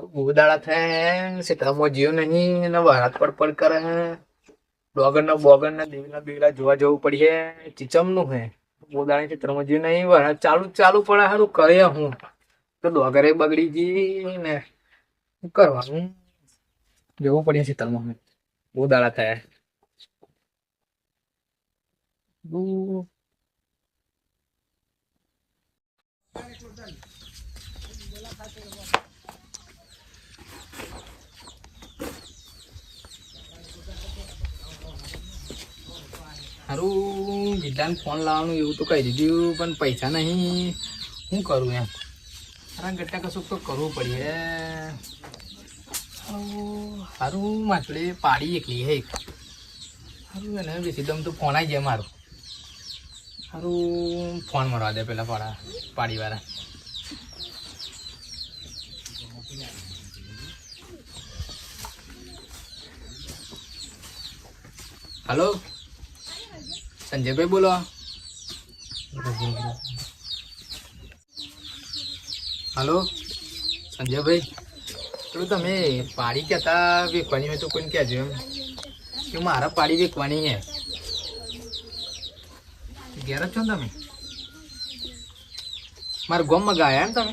બહુ દાડા થયા સીતામાં જીવ નહીં ને વરાત પડ કરે હે ડોગર ને બોગર ને દેવલા બેવલા જોવા જવું પડીએ ચીચમ નું હે બહુ દાડા ક્ષેત્રમાં જીવ નહીં વરાત ચાલુ ચાલુ પડે સારું કરે હું તો ડોગરે બગડી ગઈ ને શું કરવાનું જવું પડે ક્ષેત્રમાં બહુ દાડા થયા હારું ગીધાને ફોન લાવવાનું એવું તો કહી દીધું પણ પૈસા નહીં શું કરું એમ હારા ગટ્ટા કશું તો કરવું પડે હારું માછલી પાડી એકલી હે હારું એને બેસી દમ તો ફોન આવી જાય મારો હારું ફોન મારવા દે પેલા પાડીવાળા હલો સંજયભાઈ બોલો હલો સંજયભાઈ પેલું તમે પાડી કહેતા વેચવાની હોય તો કોઈને કહેજો એમ કે મારા પાડી વેચવાની હે ઘેર જ છો ને તમે મારા ગામમાં ગાયા એમ તમે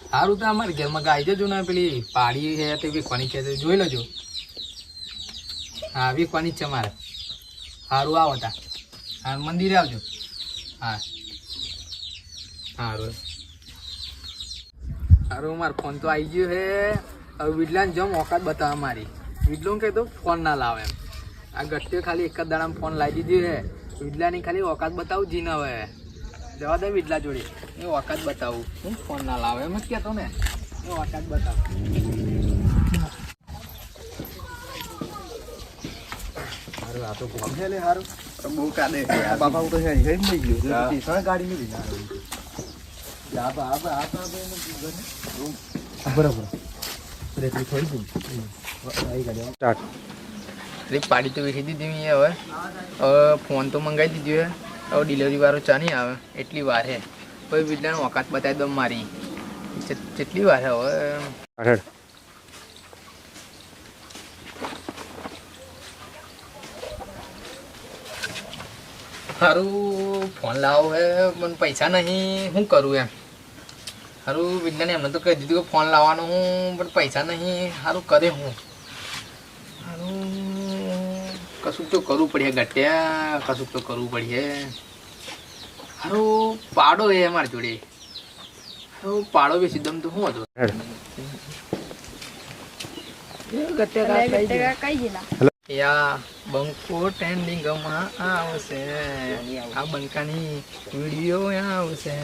સારું તો અમારે ઘરમાં ગાઈ જજો ને પેલી પાડી છે તે વેચવાની છે જોઈ લેજો હા વેચવાની જ છે મારે સારું આવો તા હા મંદિરે આવજો હા સારું સારું મારો ફોન તો આવી ગયો હે હવે વિડલાને જમ ઓકાત બતાવવા મારી વિડલો કહે તો ફોન ના લાવે એમ આ ગટ્ટીઓ ખાલી એક જ દાડામાં ફોન લાવી દીધી હે વિડલાની ખાલી ઓકાત બતાવું જીને હવે જવા દે વિડલા જોડે એ ઓકાત બતાવું હું ફોન ના લાવે એમ જ કહેતો ને એ ઓકાત બતાવું આ તો કોમ છે લે હારું બહુ કાદે બાપા હું તો હે હે નહીં ગયો તીસણ ગાડી ની લીધા જા બાબા આ તો બરાબર રેતી થોડી આવી ગાડી સ્ટાર્ટ ટ્રીપ પાડી તો વેચી દીધી મેં હવે ફોન તો મંગાવી દીધો હે હવે ડિલિવરી વાળો ચા નહીં આવે એટલી વાર હે કોઈ વિડલાને ઓકાત બતાવી દઉં મારી કેટલી વાર હે હવે સારું ફોન લાવો હે પણ પૈસા નહીં શું કરું એમ સારું વિજ્ઞાને એમને તો કહી દીધું કે ફોન લાવવાનો હું પણ પૈસા નહીં સારું કરે હું સારું કશુંક તો કરવું પડે ગટ્યા કશુંક તો કરવું પડે સારું પાડો હે અમારી જોડે સારું પાડો બેસી દમ તો શું હતું યા બંકો ટ્રેન્ડિંગ માં આવશે આ બંકાની વિડીયો આવશે